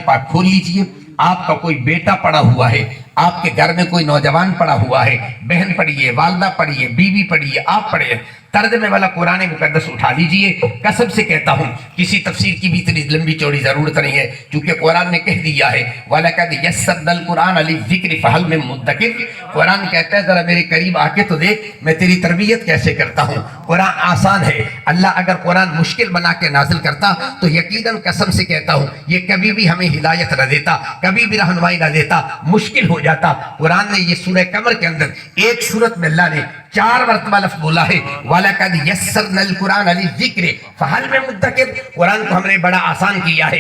पाक खोल लीजिए। आपका कोई बेटा पड़ा हुआ है, आपके घर में कोई नौजवान पड़ा हुआ है, बहन पड़ी है, वालदा पड़ी है, बीवी पड़ी है, आप पड़े हैं, तर्जमे वाला कुरान मुकद्दस उठा लीजिए। कसम से कहता हूँ किसी तफसीर की भी इतनी लंबी चौड़ी जरूरत नहीं है, क्योंकि कुरान ने कह दिया है वलक़द यस्सरनल कुरान लिज़्ज़िक्रि फ़हल मिन मुद्दकिर। कुरान कहता है जरा मेरे करीब आके तो देख मैं तेरी तरबियत कैसे करता हूँ। कुरान आसान है। अल्लाह अगर कुरान मुश्किल बना के नाजिल करता तो यकीनन कसम से कहता हूँ ये कभी भी हमें हिदायत न देता, कभी भी रहनुमाई न देता, मुश्किल हो जाता। कुरान ने ये सूरह कमर के अंदर एक सूरत में अल्लाह ने 4 मरतबा लफ्ज़ बोला है वलक़द यस्सरनल कुरान लिज़्ज़िक्रि फ़हल मिन मुद्दकिर। कुरान को हमने बड़ा आसान किया है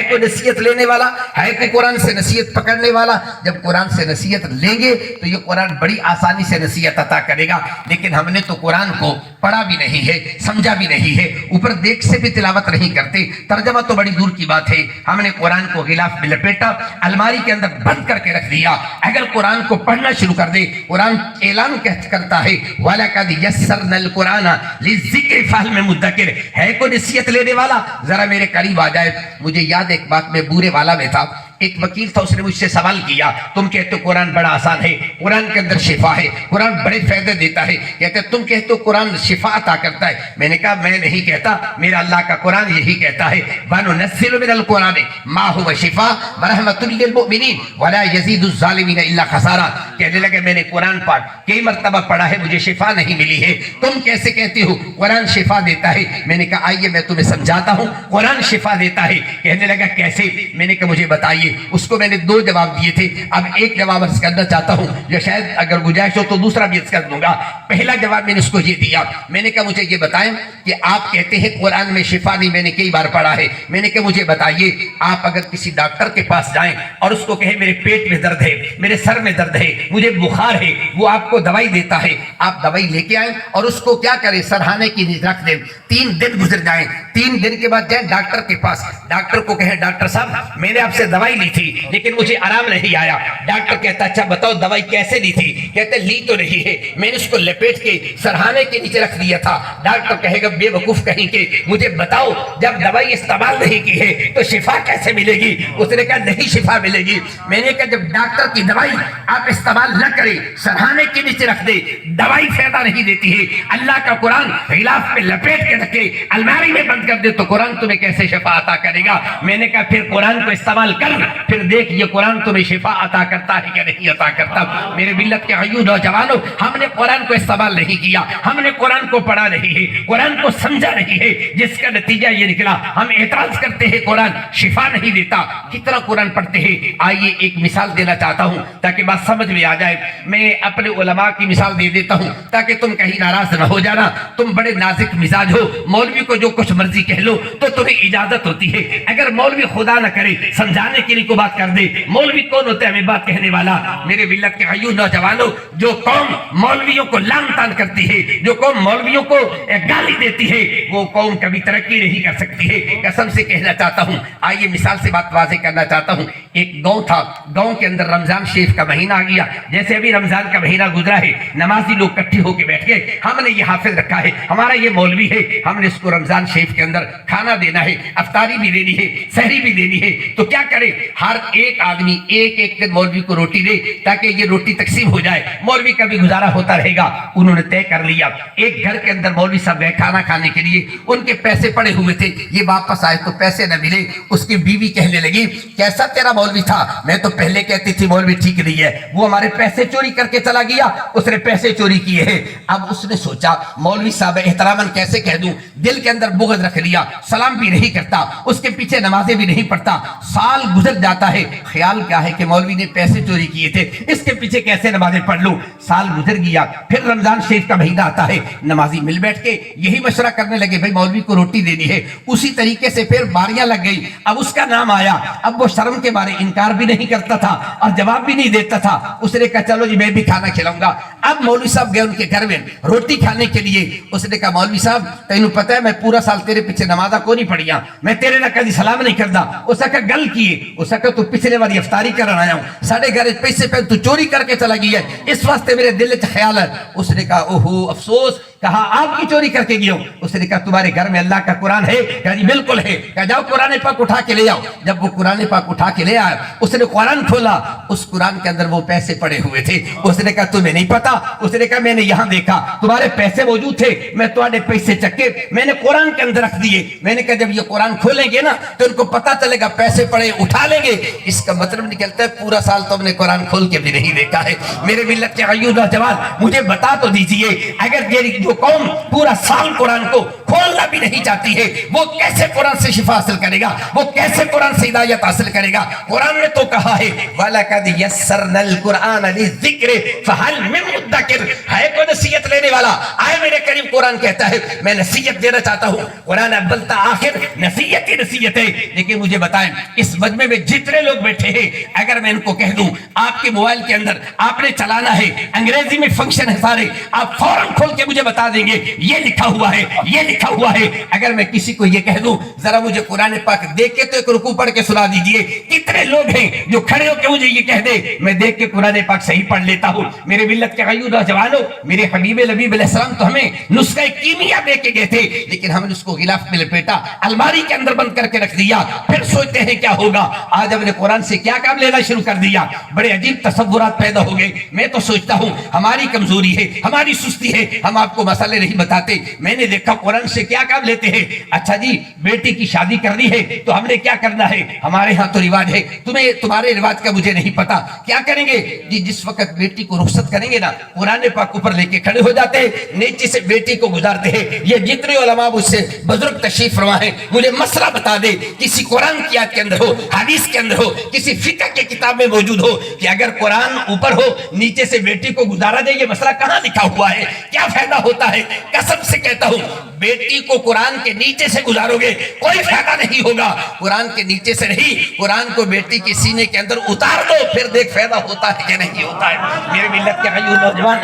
कोई नसीहत लेने वाला, है कोई कुरान से नसीहत पकड़ने वाला? जब कुरान से नसीहत लेंगे तो ये कुरान बड़ी आसानी से नसीहत अता करेगा। लेकिन हमने तो कुरान को पढ़ा भी नहीं है, समझा भी नहीं है, ऊपर देख से भी तिलावत नहीं करते, तर्जमा तो बड़ी दूर की बात है। हमने कुरान को गिलाफ में लपेटा, अलमारी के अंदर बंद करके रख दिया। अगर कुरान को पढ़ना शुरू कर दे, कुरान ऐलान करता है वलक़द यस्सरनल कुरान लिज़्ज़िक्रि फ़हल मिन मुद्दकिर। है कोई नसीहत लेने वाला? जरा मेरे करीब आ जाए। मुझे याद एक बात, मैं बूरे वाला में था, एक वकील था, उसने मुझसे सवाल किया तुम कहते हो कुरान बड़ा आसान है, कुरान के अंदर शिफा है, कुरान बड़े फायदे देता है, कहते तुम कहते हो कुरान शिफा अता करता है। मैंने कहा मैं नहीं कहता, मेरा अल्लाह का कुरान यही कहता है वनुनज़्ज़िलु मिनल कुरानि मा हुवा शिफा व रहमतुल लिल मुमिनीन वला यज़ीदु ज़ालिमीन इल्ला खसारा। कहने लगे मैंने कुरान पाक कई मरतबा पढ़ा है, मुझे शिफा नहीं मिली है, तुम कैसे कहते हो कुरान शिफा देता है? मैंने कहा आइए मैं तुम्हें समझाता हूँ कुरान शिफा देता है। कहने लगा कैसे? मैंने कहा मुझे बताइए। उसको मैंने 2 जवाब दिए थे, अब एक जवाब अर्ज करना चाहता हूं, या शायद अगर गुंजाइश हो तो दूसरा भी अर्ज कर दूंगा। पहला जवाब मैंने उसको ये दिया, मैंने कहा मुझे ये बताएं कि आप कहते हैं कुरान में शिफा नहीं, मैंने कई बार पढ़ा है। मैंने कहा मुझे बताइए, आप अगर किसी डॉक्टर के पास जाएं और उसको कहे मेरे पेट में दर्द है, मेरे सर में दर्द है, मुझे बुखार है, वो आपको दवाई देता है, आप दवाई लेके आए और उसको क्या करें, सरहाने की नीचे रख दें, 3 दिन गुजर जाए, 3 दिन के बाद जाए डॉक्टर के पास, डॉक्टर को कहे डॉक्टर साहब मैंने आपसे दवाई ली थी लेकिन मुझे आराम नहीं आया। डॉक्टर कहता अच्छा बताओ दवाई कैसे ली थी? कहते ली तो नहीं है, मैंने उसको लपेट के सरहाने के नीचे रख दिया था। डॉक्टर कहेगा बेवकूफ कहीं के, मुझे बताओ जब दवाई इस्तेमाल नहीं की है तो शिफा कैसे मिलेगी? उसने कहा नहीं शिफा मिलेगी। मैंने कहा जब डॉक्टर की दवाई आप इस्तेमाल न करें, सरहाने के नीचे रख दे, दवाई फायदा नहीं देती है, अल्लाह का कुरान गिलाफ में लपेट के रखे अलमारी में बंद कर दे तो कुरान तुम्हें कैसे शिफा अता करेगा? मैंने कहा फिर कुरान को इस्तेमाल कर, फिर देख ये कुरान तुम्हें शिफा अता करता है क्या नहीं अता करता। मेरे मिल्लत के अय्यूब नौजवानों, हमने कुरान को इस्तेमाल नहीं किया, हमने कुरान को पढ़ा नहीं है, कुरान को समझा नहीं है, जिसका नतीजा ये निकला हम एतराज करते हैं कुरान शिफा नहीं देता। कितना कुरान पढ़ते हैं। आइए एक मिसाल देना चाहता हूं ताकि बात समझ में आ जाए। मैं अपने उलमा की मिसाल दे देता हूं ताकि तुम कहीं नाराज न हो जाना। तुम बड़े नाजुक मिजाज हो, मौलवी को जो कुछ मर्जी कह लो तो तुम्हें इजाजत होती है। अगर मौलवी खुदा न करे समझाने के लिए को बात कर दे, मौलवी कौन होता है हमें बात कहने वाला? मेरे मिल्लत के अय्यूब नौजवानों, जो कौम मौलवियों को लान तान करती है, जो कौम मौलवियों को गाली देती है, वो कौम कभी तरक्की नहीं कर सकती है। कसम से कहना चाहता हूं, आइए मिसाल से बात वाज़ेह करना चाहता हूं। एक गांव था, गांव के अंदर रमजान शरीफ का महीना आ गया। जैसे अभी रमजान का महीना गुजरा है, नमाजी लोग इकट्ठे होकर बैठ गए, हमने ये हाफिज रखा है, हमारा ये मौलवी है, हमने इसको रमजान शरीफ के अंदर खाना देना है, अफ्तारी भी देनी है, सहरी भी देनी है। तो क्या करे, हर एक आदमी एक एक दिन मौलवी को रोटी दे ताकि ये रोटी तकसीम हो जाए, मौलवी का भी गुजारा होता रहेगा। उन्होंने तय कर लिया, एक घर के अंदर मौलवी साहब गए खाना खाने के लिए, उनके पैसे पड़े हुए थे, ये वापस आए तो पैसे न मिले। उसकी बीवी कहने लगी कैसा तेरा मौलवी था, मैं तो पहले कहती थी मौलवी ठीक नहीं है, वो हमारे पैसे चोरी करके चला गया, उसने पैसे चोरी किए हैं। अब उसने सोचा मौलवी साहब एहतरामन कैसे कह दूं, दिल के अंदर बुग़्ज़ रख लिया, सलाम भी नहीं करता, उसके पीछे नमाजें भी नहीं पढ़ता। साल गुजर जाता है, ख्याल क्या है कि मौलवी ने पैसे चोरी किए थे, इसके पीछे कैसे नमाजें पढ़ लूं। साल गुजर गया, फिर रमजान शरीफ का महीना आता है, नमाजी मिल बैठ के यही मशवरा करने लगे भाई मौलवी को रोटी देनी है। उसी तरीके से फिर बारियां लग गई, अब उसका नाम आया, अब वो शर्म के बारे इनकार भी नहीं करता था और जवाब भी नहीं देता था। उसने कहा चलो जी मैं भी खाना खिलाऊंगा। अब मौलवी साहब गए उनके घर में रोटी खाने के लिए। उसने कहा मौलवी साहब तेनू पता है मैं पूरा साल तेरे पीछे नमाजा को नहीं पढ़िया, मैं तेरे ना कभी सलाम नहीं करता। उसने कहा गल किए, उसने कहा तू पिछले बार इफ्तारी करन आया हूं, साढ़े घर पैसे पे तू चोरी करके चला गया, इस वास्ते मेरे दिल च ख्याल है। उसने कहा ओहो अफसोस, कहा आपकी चोरी करके गया हूं। उसने कहा तुम्हारे घर में अल्लाह का कुरान है? कहा जी बिल्कुल है। कहा जाओ कुरान पाक उठा के ले आओ। जब वो कुरान पाक उठा के ले आया, उसने कुरान खोला, उस कुरान के अंदर वो पैसे पड़े हुए थे। उसने कहा तुम्हें नहीं पता? उसने कहा मैंने यहां देखा तुम्हारे पैसे मौजूद थे, मैं तुम्हारे पैसे चक्के मैंने कुरान के अंदर रख दिए। मैंने कहा जब ये कुरान खोलेंगे ना तो उनको पता चलेगा पैसे पड़े, उठा लेंगे। इसका मतलब निकलता है पूरा साल तो हमने कुरान खोल के भी नहीं देखा है। मेरे मिल्लत के अय्यूब नौजवान, मुझे बता तो दीजिए, अगर ये जो कौम पूरा साल कुरान को खोलना भी नहीं चाहती है, वो कैसे कुरान से शिफा हासिल करेगा? वो कैसे कुरान से हिदायत हासिल करेगा? कुरान ने तो कहा है वलकद यस्सरनल कुरान लिज़िक्र फहल मिन मुद्दकिर, है कोई नसीहत लेने वाला? आए मेरे करीम कुरान कहता है मैं नसीहत देना चाहता हूं। कुरान अव्वल ता आखिर नसीहत ही नसीहत है। लेकिन मुझे बताएं, इस मजमे में जितने लोग बैठे हैं, अगर मैं इनको कह दूं आपके मोबाइल के अंदर आपने चलाना है, अंग्रेजी में फंक्शन है सारे, आप फौरन खोल के मुझे बता देंगे ये लिखा हुआ है, ये लिखा हुआ है। अगर मैं किसी को ये कह दूं जरा मुझे कुरान पाक देख के तो एक रुकू पढ़ के सुना दीजिए, कितने लोग हैं जो खड़े होकर मुझे ये कह दे मैं देख के कुरान पाक सही पढ़ लेता हूं। मेरे मिल्लत के अय्यूब नौजवानों, मेरे हबीब नबी अलैहिस्सलाम तो हमें नुस्खा कीमिया दे के गए थे, लेकिन हमने उसको गिलाफ में लपेटा, अलमारी के अंदर बंद करके रख दिया। फिर सोचते हैं क्या होगा। आज हमने कुरान से क्या काम लेना शुरू कर दिया, बड़े अजीब तसव्वुरात पैदा हो गए। मैं तो सोचता हूं हमारी कमजोरी है, हमारी सुस्ती है, हम आपको मसले नहीं बताते। मैंने देखा कुरान से क्या काम लेते हैं। अच्छा जी, बेटी की शादी करनी है तो हमने क्या करना है, हमारे यहाँ तो रिवाज है, तुम्हें तुम्हारे रिवाज का मुझे नहीं पता, क्या करेंगे जी? जिस वक्त बेटी को रुखसत करेंगे ना, कुरान पाक ऊपर लेके खड़े हो जाते हैं, नीचे से बेटी को गुजारते हैं। ये जितने उलमा मुझसे बुजुर्ग तशरीफ फरमा है, मुझे मसला बता दे, किसी कुरान की आयत के अंदर हो, हदीस के अंदर हो, किसी फिक्र के किताब में मौजूद हो कि अगर कुरान ऊपर हो नीचे से बेटी को गुजारा दे, ये मसला कहां लिखा हुआ है, क्या फायदा होता है? कसम से कहता हूं बेटी को कुरान के नीचे से गुजारोगे कोई फायदा नहीं होगा। कुरान के नीचे से नहीं, कुरान को बेटी के सीने के अंदर उतार दो, फिर देख फायदा होता है या नहीं होता है। मेरे मिल्लत के अय्यूब नौजवान,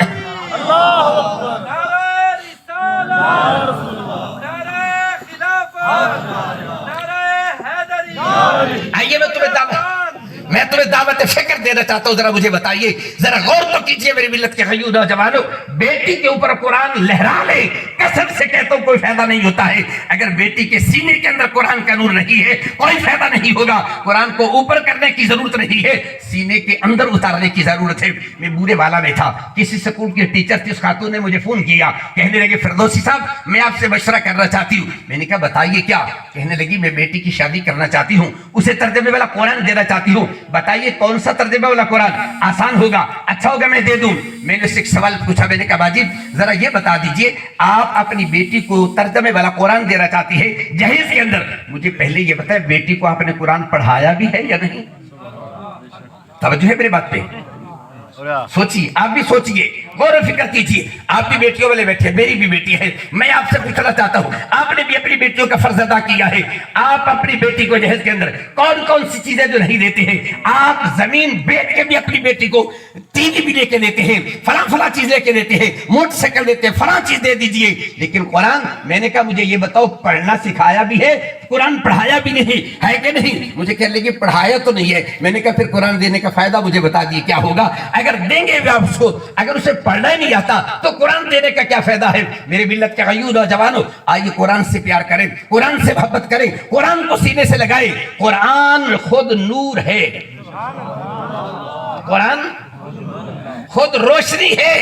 आइए मैं तुम्हें दावत फिक्र देना चाहता हूं। जरा मुझे बताइए, जरा गौर तो कीजिए मेरे मिल्लत के अय्यूब नौजवानों, बेटी के ऊपर कुरान लहरा ले, कसम से कहता हूं कोई फायदा नहीं होता है। अगर बेटी के सीने के अंदर कुरान का नूर नहीं है, कोई फायदा नहीं होगा। कुरान को ऊपर करने की जरूरत नहीं है, सीने के अंदर उतारने की जरूरत है। मैं बूढ़े वाला में था, किसी स्कूल की टीचर थी, उस खातून ने मुझे फोन किया, कहने लगे फिरदौसी साहब मैं आपसे मशवरा करना चाहती हूँ। मैंने कहा बताइए क्या? कहने लगी मैं बेटी की शादी करना चाहती हूँ, उसे तर्जुमे वाला कुरान देना चाहती हूँ, बताइए कौन सा तर्जुमा वाला कुरान आसान होगा, अच्छा होगा, मैं दे दूं। मैंने उससे एक सवाल पूछा, मैंने कहा बाजी जरा ये बता दीजिए, आप अपनी बेटी को तर्जुमे वाला कुरान देना चाहती है जहेज के अंदर, मुझे पहले ये बताए बेटी को आपने कुरान पढ़ाया भी है या नहीं? तवज्जो है मेरी बात पे? सोचिए, आप भी सोचिए, गौर फिक्र कीजिए। आप भी बेटियों वाले बैठे, मेरी भी बेटी है, मैं आपसे पूछना चाहता हूं, आपने भी अपनी बेटियों का फर्ज अदा किया है। आप अपनी बेटी को जहेज के अंदर कौन कौन सी चीजें जो नहीं देते हैं, आप जमीन बेच के भी अपनी बेटी को टीवी भी लेके देते हैं, फला चीज लेके देते हैं, मोटरसाइकिल देते हैं, फला चीज दे दीजिए, लेकिन कुरान, मैंने कहा मुझे ये बताओ पढ़ना सिखाया भी है, कुरान पढ़ाया भी नहीं है कि नहीं? मुझे कह लेगी पढ़ाया तो नहीं है। मैंने कहा फिर कुरान देने का फायदा मुझे बता दिए क्या होगा? अगर देंगे भी आप उसको, अगर उसे पढ़ना ही नहीं आता तो कुरान देने का क्या फायदा है? मेरे मिल्लत के अय्यूब नौजवानों, आइए कुरान से प्यार करें, कुरान से मोहब्बत करें, कुरान को सीने से लगाएं। कुरान खुद नूर है, कुरान खुद रोशनी है,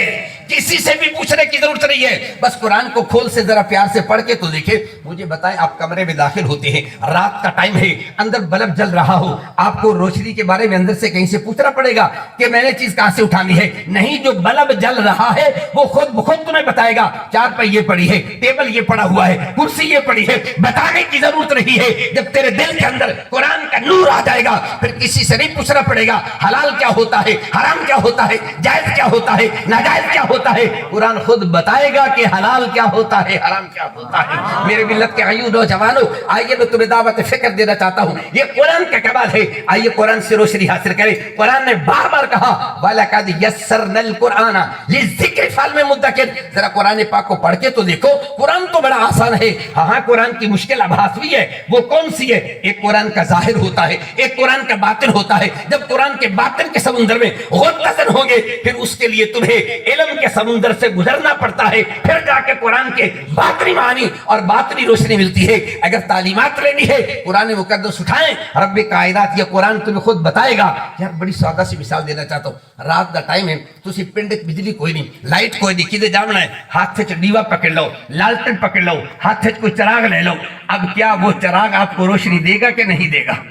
किसी से भी पूछने की जरूरत नहीं है। बस कुरान को खोल से जरा प्यार से पढ़ के तो देखे। मुझे बताएं, आप कमरे में दाखिल होते हैं, रात का टाइम है, अंदर बल्ब जल रहा हो, आपको रोशनी के बारे में अंदर से कहीं से पूछना पड़ेगा कि मैंने चीज कहां से उठानी है? नहीं, जो बल्ब जल रहा है वो खुद तुम्हें बताएगा। चार पहिए पड़ी है, टेबल ये पड़ा हुआ है, कुर्सी ये पड़ी है, बताने की जरूरत नहीं है। जब तेरे दिल के अंदर कुरान का नूर आ जाएगा, फिर किसी से नहीं पूछना पड़ेगा हलाल क्या होता है, हराम क्या होता है, जायज क्या होता है, नाजायज क्या होता है। कुरान खुद बताएगा कि हलाल क्या होता है, हराम क्या होता है। मेरे मिल्लत के अय्यूब नौजवानों, आइए मैं तुम्हें दावत फिक्र देना चाहता हूं, ये कुरान का कमाल है। आइए कुरान से रोशनी हासिल करें। कुरान ने बार बार कहा वलकद यस्सरनल कुरान लिज़िक्र फहल मिन मुद्दकिर। जरा कुरान पाक को पढ़ के तो देखो, कुरान तो बड़ा आसान है। हाँ, कुरान की मुश्किल आभास हुई है, वो कौन सी है? एक कुरान का जाहिर होता है, एक कुरान का बातिन होता है। जब कुरान के बातिन के समुद्र में गुर्तज़न होंगे, फिर उसके लिए तुम्हें इल्म के समुंदर से गुजरना पड़ता है, फिर जाके कुरान के बातनी मानी और बातनी रोशनी मिलती है। अगर तालीमात लेनी है कुरान मुकद्दस उठाएं, रब कायनात ये कुरान तुम्हें खुद बताएगा। यार बड़ी सादा सी मिसाल देना चाहता हूँ, रात का टाइम है, तुसी पिंड बिजली कोई नहीं, लाइट कोई नहीं, किधर जाना है, हाथ से डीवा पकड़ लो, लालटेन पकड़ लो, हाथ से कोई चराग ले लो। अब क्या वो चराग आपको रोशनी देगा कि नहीं देगा?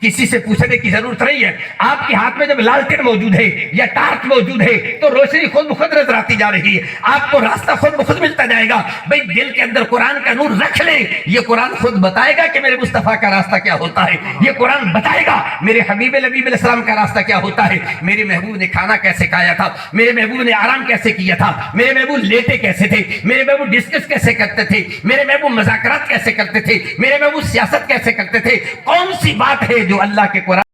किसी से पूछने की जरूरत नहीं है। आपके हाथ में जब लालटेन मौजूद है या टार्च मौजूद है तो रोशनी खुद ब खुद नजर आती जा रही है, आपको रास्ता खुद ब खुद मिलता जाएगा। भाई दिल के अंदर कुरान का नूर रख ले, ये कुरान खुद बताएगा कि मेरे मुस्तफा का रास्ता क्या होता है, ये कुरान बताएगा मेरे हबीब नबी अलैहिस्सलाम का रास्ता क्या होता है। मेरे महबूब ने खाना कैसे खाया था, मेरे महबूब ने आराम कैसे किया था, मेरे महबूब लेटे कैसे थे, मेरे महबूब डिस्कस कैसे करते थे, मेरे महबूब मज़ाकरात कैसे करते थे, मेरे महबूब सियासत कैसे करते थे। कौन सी बात है जो अल्लाह के कुरान